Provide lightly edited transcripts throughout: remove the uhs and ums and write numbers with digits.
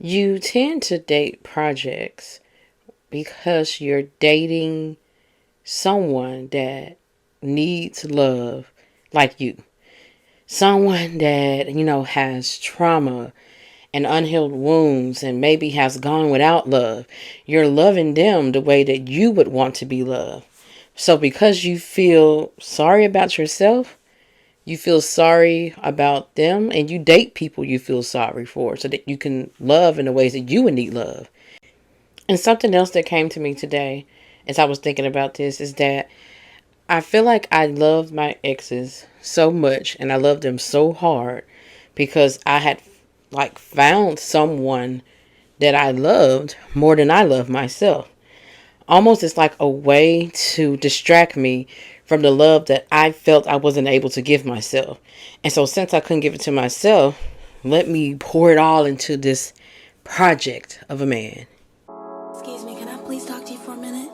You tend to date projects because you're dating someone that needs love like you. Someone that, has trauma and unhealed wounds and maybe has gone without love. You're loving them the way that you would want to be loved. So because you feel sorry about yourself, you feel sorry about them, and you date people you feel sorry for so that you can love in the ways that you would need love. And something else that came to me today as I was thinking about this is that I feel like I loved my exes so much and I loved them so hard because I had found someone that I loved more than I loved myself. Almost it's like a way to distract me from the love that I felt I wasn't able to give myself. And so since I couldn't give it to myself, let me pour it all into this project of a man. Excuse me, can I please talk to you for a minute?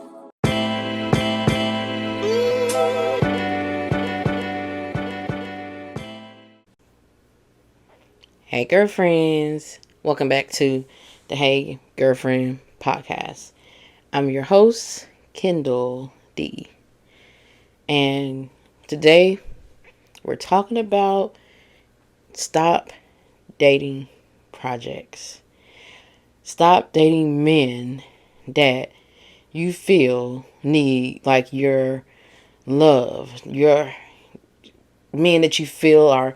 Hey girlfriends, welcome back to the Hey Girlfriend podcast. I'm your host, Kindall D. And today we're talking about stop dating projects. Stop dating men that you feel need your love, your men that you feel are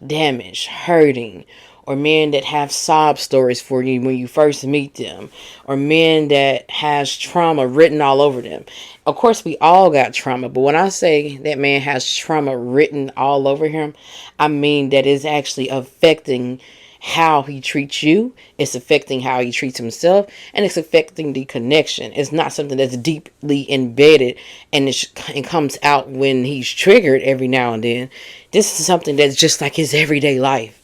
damaged, hurting, or men that have sob stories for you when you first meet them, or men that has trauma written all over them. Of course, we all got trauma, but when I say that man has trauma written all over him, I mean that it's actually affecting how he treats you, it's affecting how he treats himself, and it's affecting the connection. It's not something that's deeply embedded and it comes out when he's triggered every now and then. This is something that's just like his everyday life.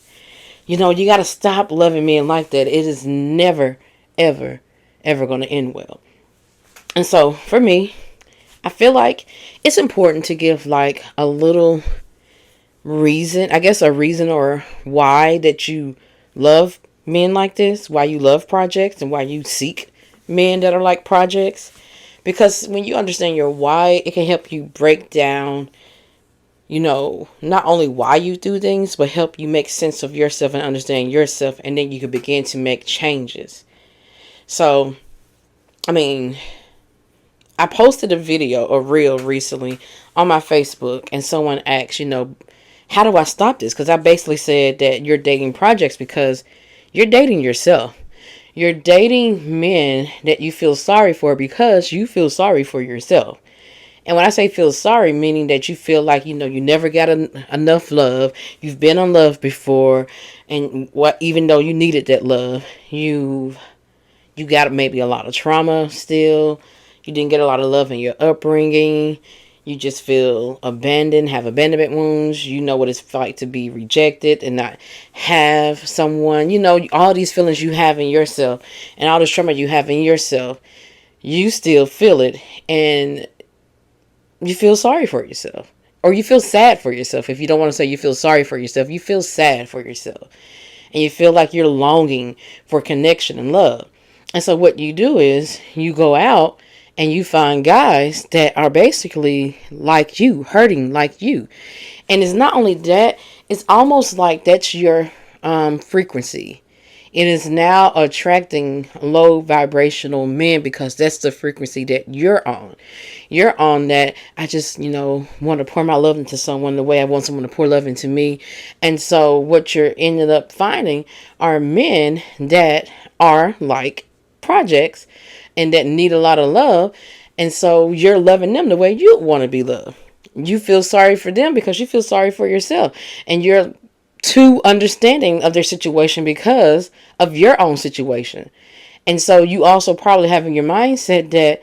You got to stop loving men like that. It is never, ever, ever going to end well. And so for me, I feel like it's important to give a little reason, I guess a reason or why that you love men like this, why you love projects, and why you seek men that are like projects. Because when you understand your why, it can help you break down, not only why you do things, but help you make sense of yourself and understand yourself. And then you can begin to make changes. So, I posted a video, a reel recently on my Facebook, and someone asked, how do I stop this? Because I basically said that you're dating projects because you're dating yourself. You're dating men that you feel sorry for because you feel sorry for yourself. And when I say feel sorry, meaning that you feel like, you never got enough love. You've been unloved before. And even though you needed that love, you got maybe a lot of trauma still. You didn't get a lot of love in your upbringing. You just feel abandoned, have abandonment wounds. You know what it's like to be rejected and not have someone. All these feelings you have in yourself and all this trauma you have in yourself, you still feel it and you feel sorry for yourself. Or you feel sad for yourself. If you don't want to say you feel sorry for yourself, you feel sad for yourself. And you feel like you're longing for connection and love. And so what you do is you go out and you find guys that are basically like you, hurting like you. And it's not only that, it's almost like that's your frequency. It is now attracting low vibrational men because that's the frequency that you're on. You're on that I just, want to pour my love into someone the way I want someone to pour love into me. And so what you're ended up finding are men that are like projects and that need a lot of love. And so you're loving them the way you want to be loved. You feel sorry for them because you feel sorry for yourself. And you're too understanding of their situation because of your own situation. And so you also probably have in your mindset that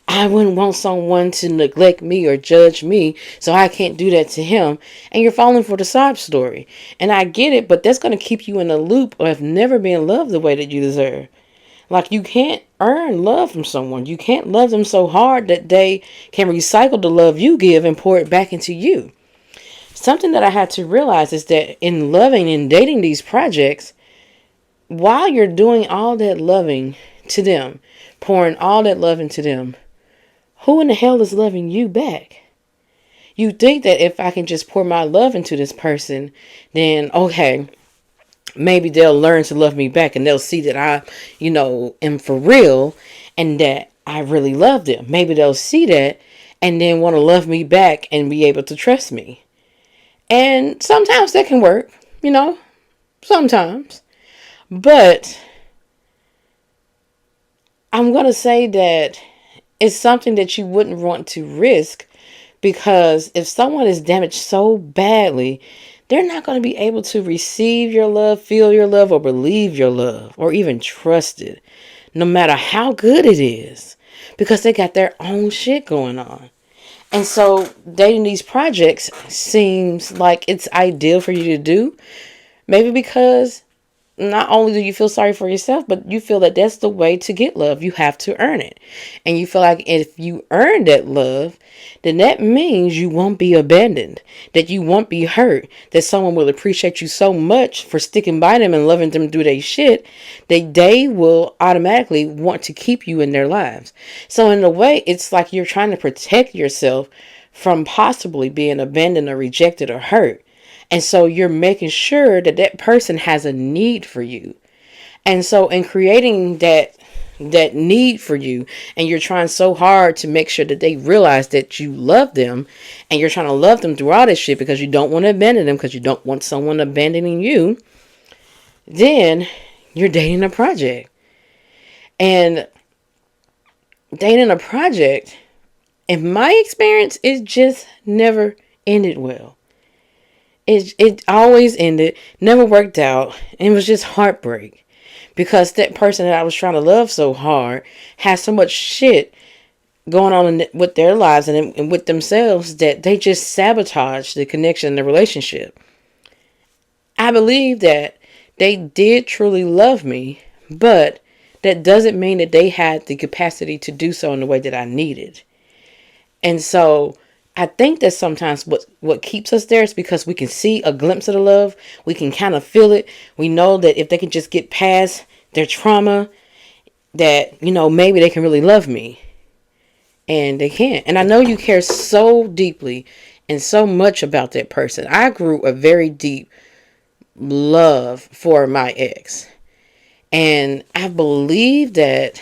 I wouldn't want someone to neglect me or judge me, so I can't do that to him. And you're falling for the sob story. And I get it, but that's going to keep you in a loop of never being loved the way that you deserve. Like, you can't earn love from someone. You can't love them so hard that they can recycle the love you give and pour it back into you. Something that I had to realize is that in loving and dating these projects, while you're doing all that loving to them, pouring all that love into them, who in the hell is loving you back? You think that if I can just pour my love into this person, then okay, maybe they'll learn to love me back and they'll see that I, am for real and that I really love them. Maybe they'll see that and then want to love me back and be able to trust me. And sometimes that can work, sometimes. But I'm going to say that it's something that you wouldn't want to risk, because if someone is damaged so badly, they're not going to be able to receive your love, feel your love, or believe your love, or even trust it, no matter how good it is, because they got their own shit going on. And so dating these projects seems like it's ideal for you to do, maybe because not only do you feel sorry for yourself, but you feel that that's the way to get love. You have to earn it. And you feel like if you earn that love, then that means you won't be abandoned, that you won't be hurt, that someone will appreciate you so much for sticking by them and loving them through their shit, that they will automatically want to keep you in their lives. So in a way, it's like you're trying to protect yourself from possibly being abandoned or rejected or hurt. And so you're making sure that that person has a need for you. And so in creating that need for you, and you're trying so hard to make sure that they realize that you love them, and you're trying to love them through all this shit because you don't want to abandon them, because you don't want someone abandoning you, then you're dating a project. And dating a project, in my experience, it just never ended well. It always ended, never worked out, and it was just heartbreak. Because that person that I was trying to love so hard has so much shit going on with their lives and with themselves that they just sabotage the connection and the relationship. I believe that they did truly love me, but that doesn't mean that they had the capacity to do so in the way that I needed. And so I think that sometimes what keeps us there is because we can see a glimpse of the love. We can kind of feel it. We know that if they can just get past their trauma, that, maybe they can really love me. And they can't. And I know you care so deeply and so much about that person. I grew a very deep love for my ex. And I believe that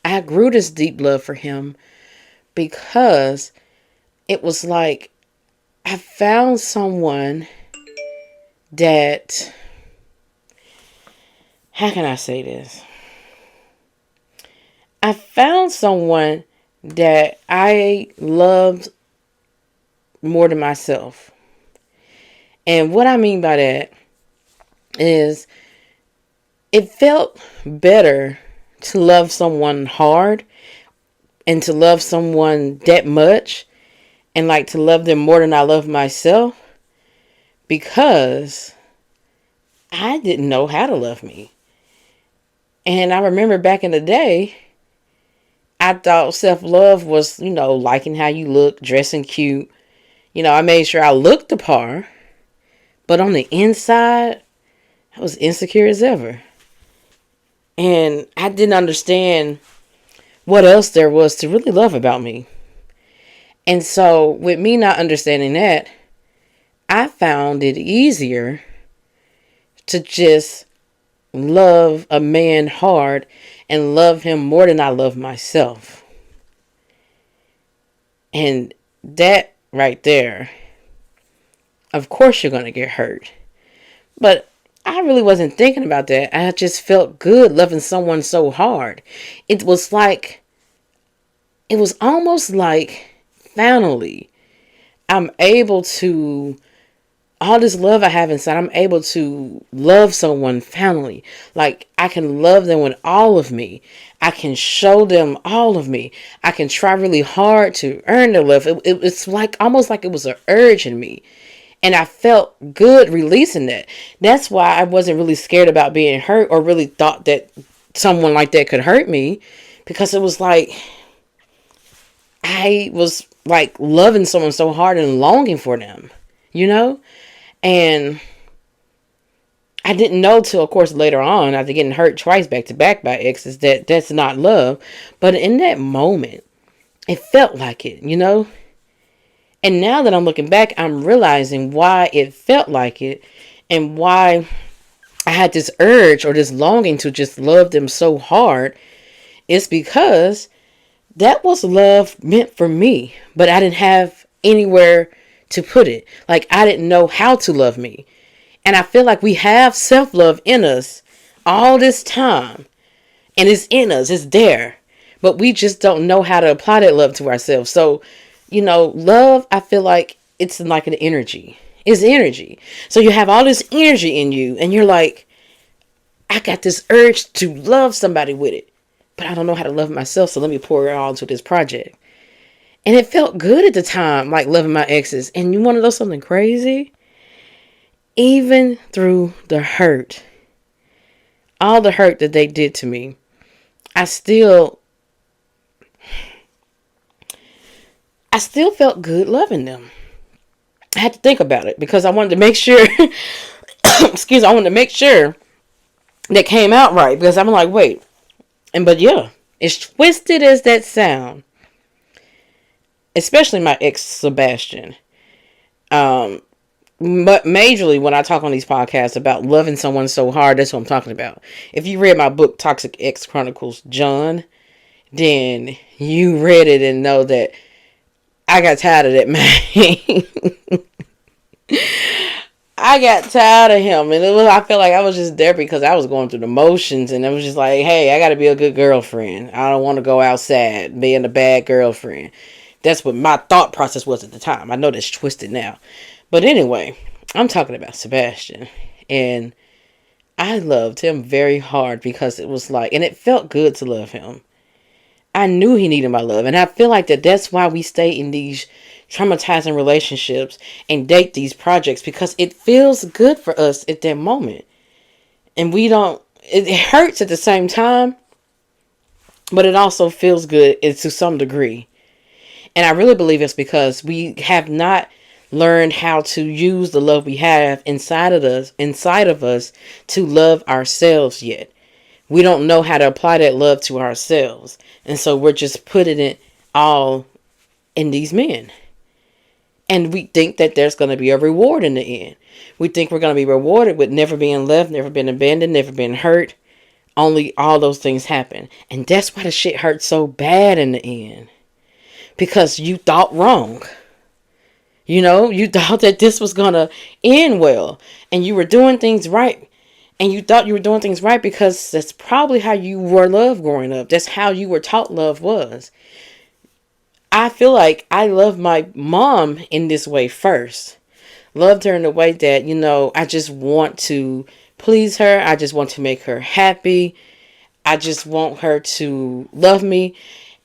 I grew this deep love for him because it was like I found someone that, how can I say this? I found someone that I loved more than myself. And what I mean by that is it felt better to love someone hard and to love someone that much and like to love them more than I love myself, because I didn't know how to love me. And I remember back in the day, I thought self-love was, liking how you look, dressing cute. I made sure I looked the part, but on the inside, I was insecure as ever. And I didn't understand what else there was to really love about me. And so with me not understanding that, I found it easier to just love a man hard and love him more than I love myself. And that right there, of course you're going to get hurt. But I really wasn't thinking about that. I just felt good loving someone so hard. It was almost like finally I'm able to, all this love I have inside, I'm able to love someone finally. Like I can love them with all of me. I can show them all of me. I can try really hard to earn their love. It's like almost like it was an urge in me. And I felt good releasing that. That's why I wasn't really scared about being hurt or really thought that someone like that could hurt me. Because it was like, I was like loving someone so hard and longing for them, And I didn't know till, of course, later on, after getting hurt twice back to back by exes, that that's not love. But in that moment, it felt like it, you know? And now that I'm looking back, I'm realizing why it felt like it and why I had this urge or this longing to just love them so hard. It's because that was love meant for me, but I didn't have anywhere to put it. Like, I didn't know how to love me. And I feel like we have self-love in us all this time. And it's in us, it's there. But we just don't know how to apply that love to ourselves. So, love, I feel like it's like an energy. It's energy. So you have all this energy in you and you're like, I got this urge to love somebody with it, but I don't know how to love myself. So let me pour it all into this project. And it felt good at the time, like loving my exes. And you want to know something crazy? Even through the hurt, all the hurt that they did to me, I still felt good loving them. I had to think about it because I wanted to make sure, I wanted to make sure that came out right, because I'm like, wait, but yeah, as twisted as that sound, especially my ex Sebastian, but majorly when I talk on these podcasts about loving someone so hard, that's what I'm talking about. If you read my book, Toxic Ex Chronicles, John, then you read it and know that I got tired of that man. I got tired of him, and I felt like I was just there because I was going through the motions, and I was just like, hey, I got to be a good girlfriend. I don't want to go outside being a bad girlfriend. That's what my thought process was at the time. I know that's twisted now. But anyway, I'm talking about Sebastian, and I loved him very hard because it was like, and it felt good to love him. I knew he needed my love, and I feel like that's why we stay in these traumatizing relationships and date these projects, because it feels good for us at that moment. And it hurts at the same time, but it also feels good to some degree. And I really believe it's because we have not learned how to use the love we have inside of us to love ourselves yet. We don't know how to apply that love to ourselves. And so we're just putting it all in these men. And we think that there's going to be a reward in the end. We think we're going to be rewarded with never being left, never been abandoned, never been hurt. Only all those things happen. And that's why the shit hurts so bad in the end. Because you thought wrong. You thought that this was going to end well. And you were doing things right. And you thought you were doing things right because that's probably how you were loved growing up. That's how you were taught love was. I feel like I loved my mom in this way first. Loved her in a way that, I just want to please her. I just want to make her happy. I just want her to love me.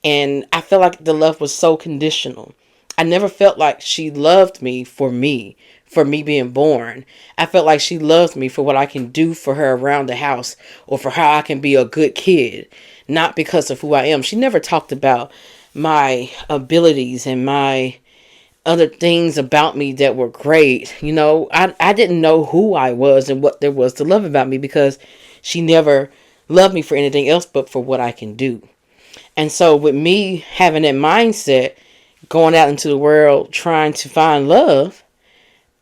And I feel like the love was so conditional. I never felt like she loved me for me being born. I felt like she loved me for what I can do for her around the house or for how I can be a good kid, not because of who I am. She never talked about my abilities and my other things about me that were great. I didn't know who I was and what there was to love about me because she never loved me for anything else but for what I can do. And so with me having that mindset, going out into the world trying to find love,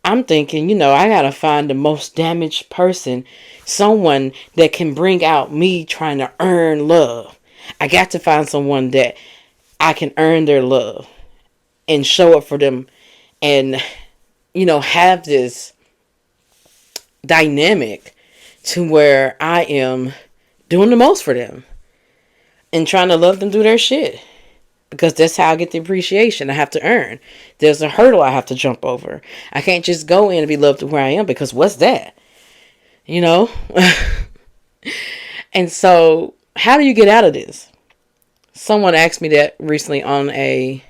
I'm thinking, I gotta find the most damaged person, someone that can bring out me trying to earn love. I got to find someone that I can earn their love and show up for them and, have this dynamic to where I am doing the most for them and trying to love them through their shit. Because that's how I get the appreciation I have to earn. There's a hurdle I have to jump over. I can't just go in and be loved where I am, because what's that? And so, how do you get out of this? Someone asked me that recently on a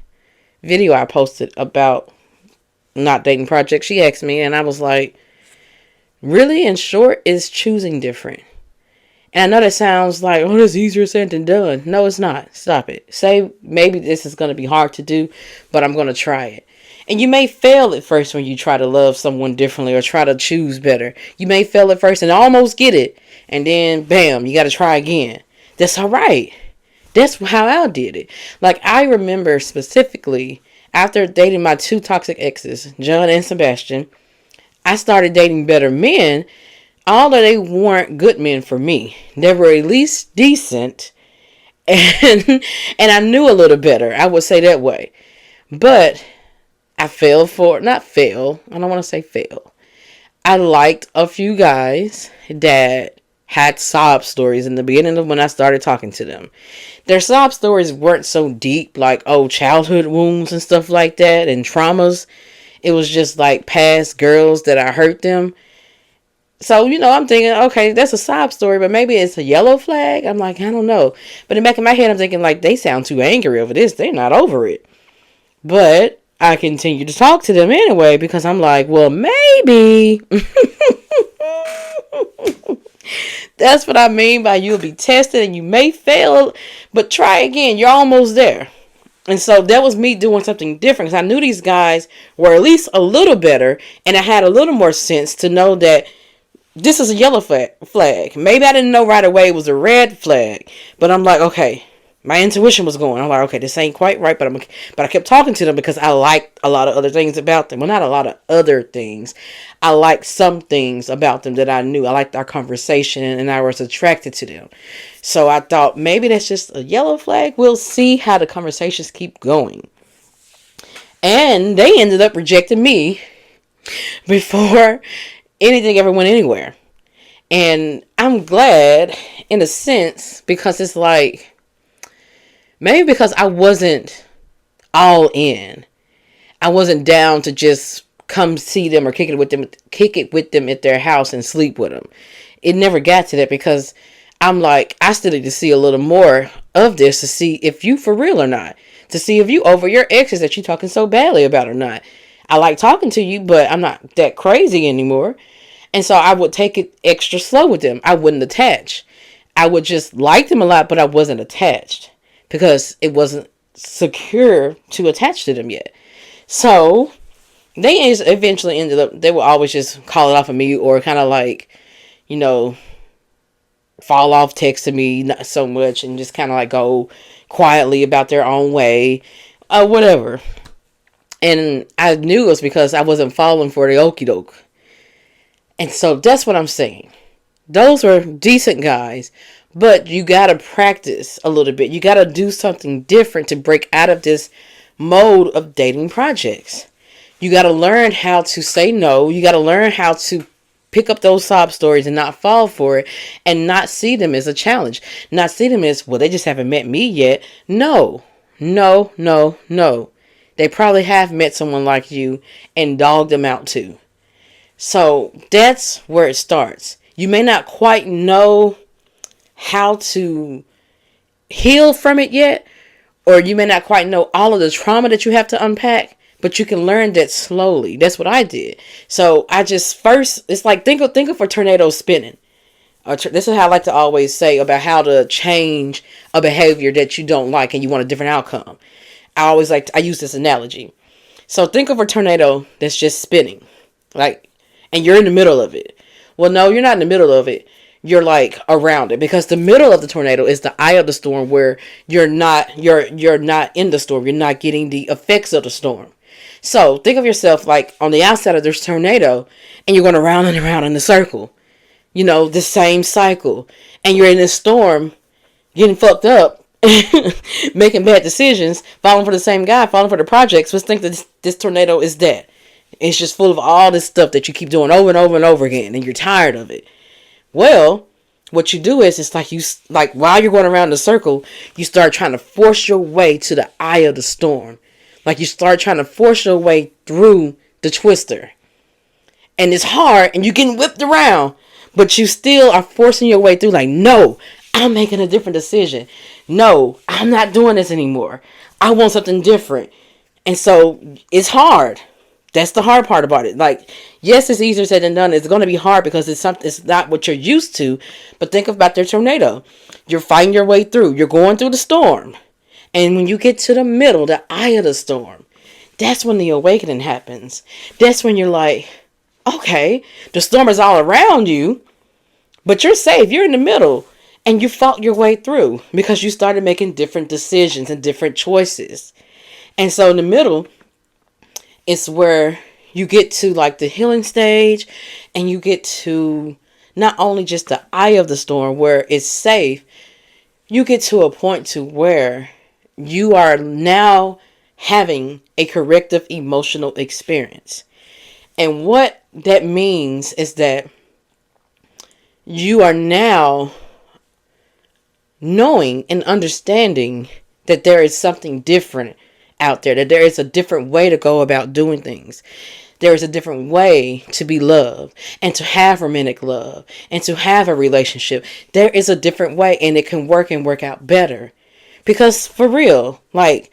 video I posted about not dating projects. She asked me, and I was like, really, in short, is choosing different. And I know that sounds like, oh, that's easier said than done. No, it's not. Stop it. Say, maybe this is going to be hard to do, but I'm going to try it. And you may fail at first when you try to love someone differently or try to choose better. You may fail at first and almost get it. And then, bam, you got to try again. That's all right. That's how I did it. Like, I remember specifically after dating my two toxic exes, John and Sebastian, I started dating better men. Although they weren't good men for me, they were at least decent, and and I knew a little better. I would say that way. But I fell for, not fail. I don't want to say fail. I liked a few guys that had sob stories in the beginning of when I started talking to them. Their sob stories weren't so deep, like, oh, childhood wounds and stuff like that and traumas. It was just like past girls that I hurt them. So, I'm thinking, okay, that's a sob story, but maybe it's a yellow flag. I'm like, I don't know. But in the back of my head, I'm thinking, like, they sound too angry over this. They're not over it. But I continue to talk to them anyway because I'm like, well, maybe. That's what I mean by you'll be tested and you may fail, but try again. You're almost there. And so that was me doing something different because I knew these guys were at least a little better and I had a little more sense to know that this is a yellow flag. Maybe I didn't know right away it was a red flag, but I'm like, okay, my intuition was going. I'm like, okay, this ain't quite right, but I kept talking to them because I liked a lot of other things about them. Well, not a lot of other things. I liked some things about them that I knew. I liked our conversation and I was attracted to them. So I thought maybe that's just a yellow flag. We'll see how the conversations keep going. And they ended up rejecting me before anything ever went anywhere. And I'm glad in a sense because it's like, maybe because I wasn't all in. I wasn't down to just come see them or kick it with them at their house and sleep with them. It never got to that because I'm like, I still need to see a little more of this to see if you for real or not. To see if you over your exes that you talking so badly about or not. I like talking to you, but I'm not that crazy anymore. And so I would take it extra slow with them. I wouldn't attach. I would just like them a lot, but I wasn't attached because it wasn't secure to attach to them yet. So they eventually ended up, they would always just call it off of me or kind of like, fall off texting me not so much and just kind of like go quietly about their own way, whatever. And I knew it was because I wasn't falling for the okie doke. And so that's what I'm saying. Those were decent guys, but you got to practice a little bit. You got to do something different to break out of this mode of dating projects. You got to learn how to say no. You got to learn how to pick up those sob stories and not fall for it and not see them as a challenge. Not see them as, well, they just haven't met me yet. No. They probably have met someone like you and dogged them out too. So that's where it starts. You may not quite know how to heal from it yet, or you may not quite know all of the trauma that you have to unpack, but you can learn that slowly. That's what I did. So I just first, it's like, think of a tornado spinning. This is how I like to always say about how to change a behavior that you don't like and you want a different outcome. I use this analogy. So think of a tornado that's just spinning, and you're in the middle of it. Well, no, you're not in the middle of it. You're like around it because the middle of the tornado is the eye of the storm where you're not in the storm. You're not getting the effects of the storm. So think of yourself like on the outside of this tornado and you're going around and around in a circle, the same cycle, and you're in this storm getting fucked up, making bad decisions, falling for the same guy, falling for the projects. Let's think that this tornado is that. It's just full of all this stuff that you keep doing over and over and over again, and you're tired of it. Well, what you do is, it's like while you're going around the circle, you start trying to force your way to the eye of the storm. Like you start trying to force your way through the twister. And it's hard, and you're getting whipped around, but you still are forcing your way through. Like, no, I'm making a different decision. No, I'm not doing this anymore. I want something different. And so it's hard. That's the hard part about it. Like, yes, it's easier said than done. It's going to be hard because it's not what you're used to. But think about their tornado. You're fighting your way through. You're going through the storm. And when you get to the middle, the eye of the storm, That's when the awakening happens. That's when you're like, okay, the storm is all around you, but you're safe. You're in the middle. And you fought your way through because you started making different decisions and different choices. And so in the middle, it's where you get to like the healing stage, and you get to not only just the eye of the storm where it's safe, you get to a point to where you are now having a corrective emotional experience. And what that means is that you are now knowing and understanding that there is something different out there, that there is a different way to go about doing things. There is a different way to be loved and to have romantic love and to have a relationship. There is a different way, and it can work and work out better. Because for real, like,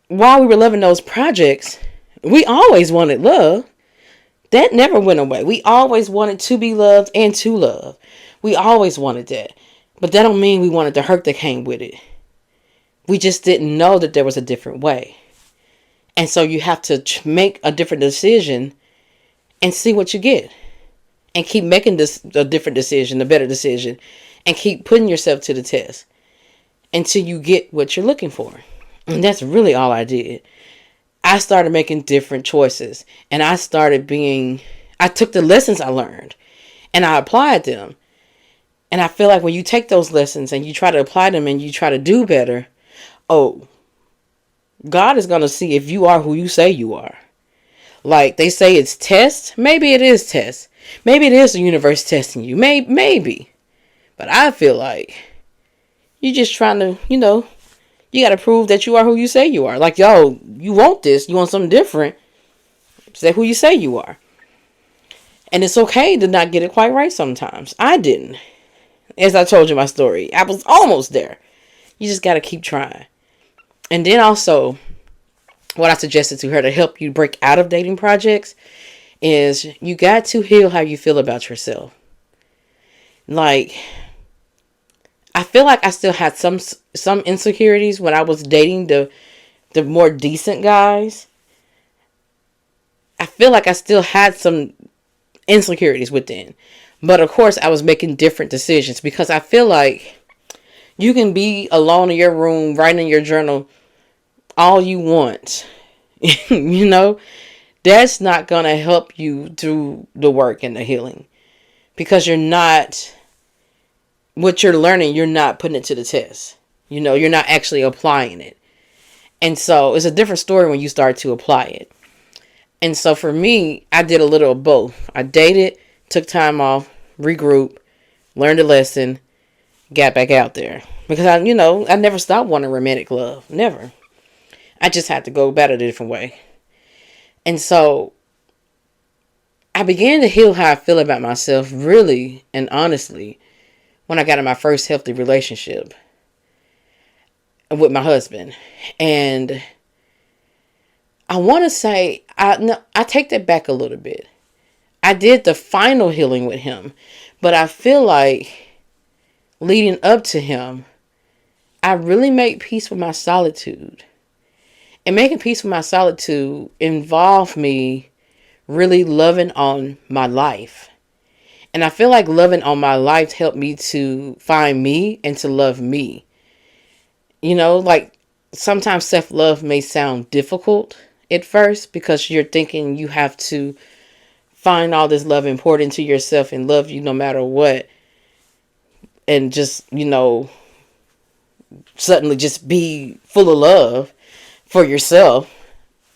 while we were loving those projects, we always wanted love. That never went away. We always wanted to be loved and to love. We always wanted that. But that don't mean we wanted the hurt that came with it. We just didn't know that there was a different way. And so you have to make a different decision and see what you get. And keep making this a different decision, a better decision. And keep putting yourself to the test until you get what you're looking for. And that's really all I did. I started making different choices. And I took the lessons I learned and I applied them. And I feel like when you take those lessons and you try to apply them and you try to do better, God is going to see if you are who you say you are. Like they say it's test. Maybe it is test. Maybe it is the universe testing you. Maybe. But I feel like you're just trying to, you got to prove that you are who you say you are. Like, you want this. You want something different. Say who you say you are. And it's okay to not get it quite right sometimes. I didn't. As I told you my story, I was almost there. You just got to keep trying. And then also, what I suggested to her to help you break out of dating projects is you got to heal how you feel about yourself. Like, I feel like I still had some insecurities when I was dating the more decent guys. I feel like I still had some insecurities within. But of course, I was making different decisions because I feel like you can be alone in your room, writing in your journal all you want. That's not going to help you do the work and the healing because what you're learning, you're not putting it to the test. You're not actually applying it. And so it's a different story when you start to apply it. And so for me, I did a little of both. I dated, took time off, regrouped, learned a lesson, got back out there. Because I never stopped wanting romantic love. Never. I just had to go about it a different way. And so I began to heal how I feel about myself really and honestly when I got in my first healthy relationship with my husband. And I want to say, I take that back a little bit. I did the final healing with him, but I feel like leading up to him, I really made peace with my solitude. And making peace with my solitude involved me really loving on my life. And I feel like loving on my life helped me to find me and to love me. Like sometimes self-love may sound difficult at first because you're thinking you have to find all this love and pour it into yourself and love you no matter what. And just, suddenly just be full of love for yourself.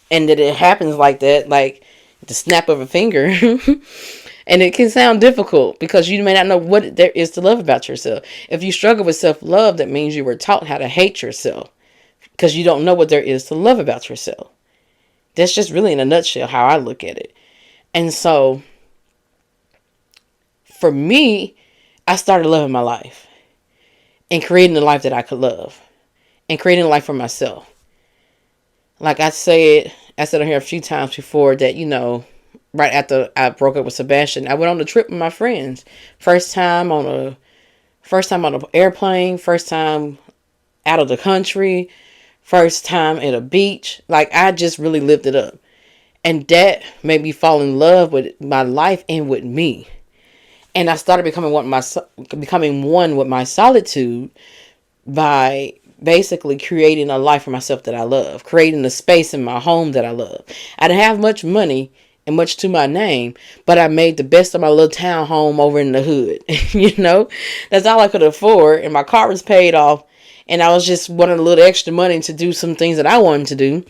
And that it happens like that, like the snap of a finger. And it can sound difficult because you may not know what there is to love about yourself. If you struggle with self-love, that means you were taught how to hate yourself because you don't know what there is to love about yourself. That's just really in a nutshell how I look at it. And so for me, I started loving my life and creating the life that I could love and creating a life for myself. Like I said on here a few times before that, right after I broke up with Sebastian, I went on a trip with my friends. First time on an airplane, first time out of the country, first time at a beach. Like, I just really lived it up. And that made me fall in love with my life and with me. And I started becoming one with my solitude by basically creating a life for myself that I love, creating a space in my home that I love. I didn't have much money and much to my name, but I made the best of my little town home over in the hood. That's all I could afford, and my car was paid off, and I was just wanting a little extra money to do some things that I wanted to do.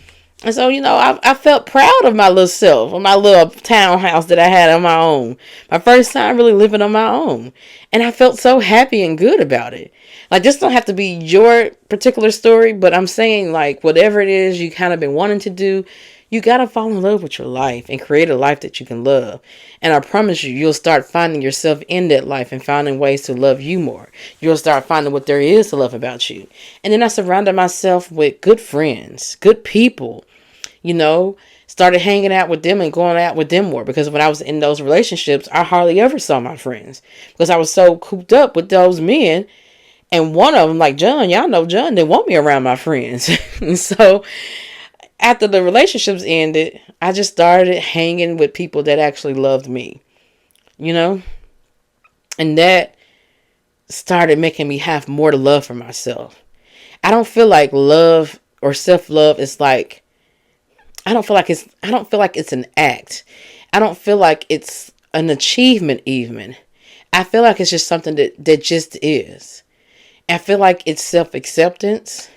And so, I felt proud of my little self, of my little townhouse that I had on my own. My first time really living on my own. And I felt so happy and good about it. Like, this don't have to be your particular story, but I'm saying, like, whatever it is you kind of been wanting to do, you got to fall in love with your life and create a life that you can love. And I promise you, you'll start finding yourself in that life and finding ways to love you more. You'll start finding what there is to love about you. And then I surrounded myself with good friends, good people. Started hanging out with them and going out with them more, because when I was in those relationships, I hardly ever saw my friends because I was so cooped up with those men. And one of them, like John, y'all know John didn't want me around my friends. And so after the relationships ended, I just started hanging with people that actually loved me, and that started making me have more love for myself. I don't feel like love or self-love is like, I don't feel like it's an act. I don't feel like it's an achievement even. I feel like it's just something that just is. I feel like it's self-acceptance.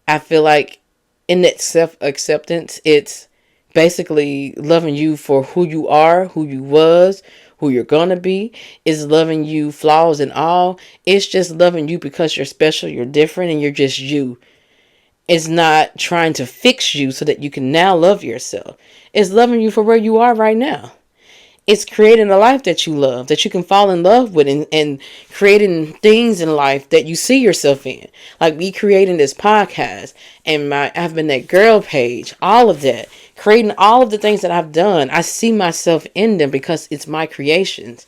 I feel like in that self-acceptance, it's basically loving you for who you are, who you was, who you're gonna be. It's loving you flaws and all. It's just loving you because you're special, you're different, and you're just you. It's not trying to fix you so that you can now love yourself. It's loving you for where you are right now. It's creating a life that you love, that you can fall in love with, and creating things in life that you see yourself in. Like me creating this podcast and I've been that girl page, all of that. Creating all of the things that I've done. I see myself in them because it's my creations.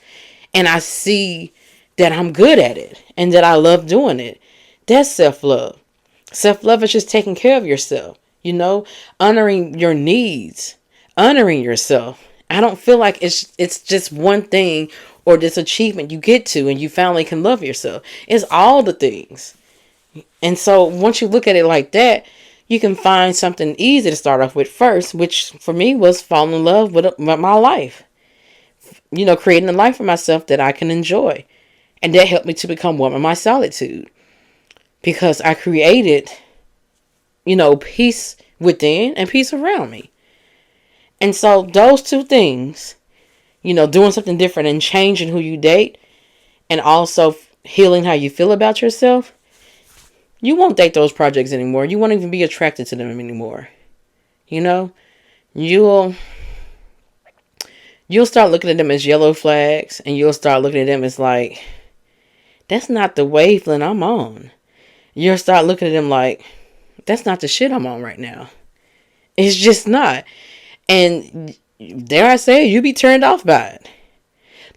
And I see that I'm good at it and that I love doing it. That's self-love. Self-love is just taking care of yourself, honoring your needs, honoring yourself. I don't feel like it's just one thing or this achievement you get to and you finally can love yourself. It's all the things. And so once you look at it like that, you can find something easy to start off with first, which for me was falling in love with my life. Creating a life for myself that I can enjoy. And that helped me to become one of my solitude. Because I created, peace within and peace around me. And so those two things, doing something different and changing who you date and also healing how you feel about yourself, you won't date those projects anymore. You won't even be attracted to them anymore. You'll start looking at them as yellow flags, and you'll start looking at them as like, that's not the wavelength I'm on. You'll start looking at them like, that's not the shit I'm on right now. It's just not. And dare I say, you be turned off by it.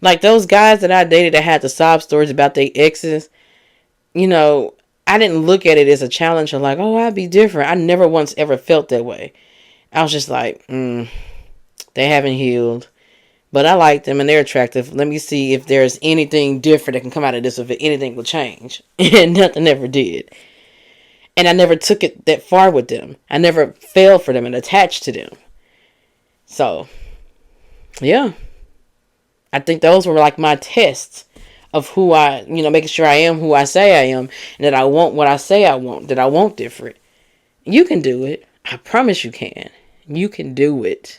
Like those guys that I dated that had the sob stories about their exes, I didn't look at it as a challenge or like, oh, I'd be different. I never once ever felt that way. I was just like, they haven't healed. But I like them and they're attractive. Let me see if there's anything different that can come out of this, if anything will change. And nothing ever did. And I never took it that far with them. I never fell for them and attached to them. So, yeah. I think those were like my tests of who I, making sure I am who I say I am. And that I want what I say I want. That I want different. You can do it. I promise you can. You can do it.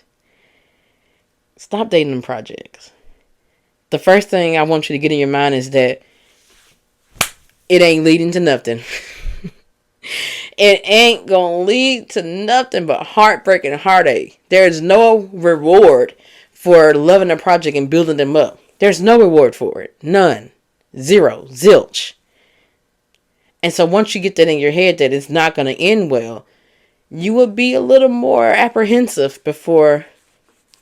Stop dating them projects. The first thing I want you to get in your mind is that it ain't leading to nothing. It ain't gonna lead to nothing but heartbreak and heartache. There's no reward for loving a project and building them up. There's no reward for it. None. Zero. Zilch. And so once you get that in your head that it's not going to end well, you will be a little more apprehensive before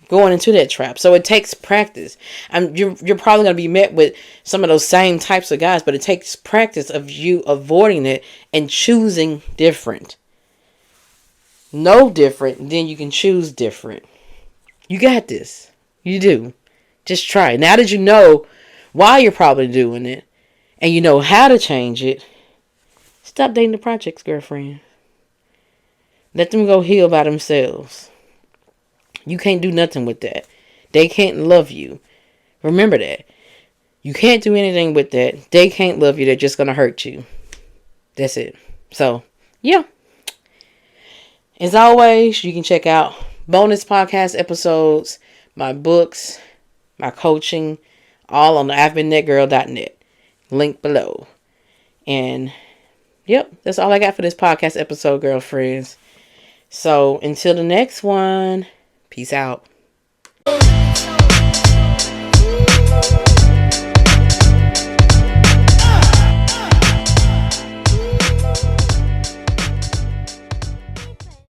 going into that trap. So it takes practice. You're probably going to be met with some of those same types of guys, but it takes practice of you avoiding it and choosing different. know different, then you can choose different. You got this. You do. Just try it. Now that you know why you're probably doing it and you know how to change it, stop dating the projects, girlfriend. Let them go heal by themselves. You can't do nothing with that. They can't love you. Remember that. You can't do anything with that. They can't love you. They're just going to hurt you. That's it. So, yeah. As always, you can check out bonus podcast episodes, my books, my coaching, all on the I'veBeenThatGirl.net. Link below. And, yep, that's all I got for this podcast episode, girlfriends. So, until the next one, peace out.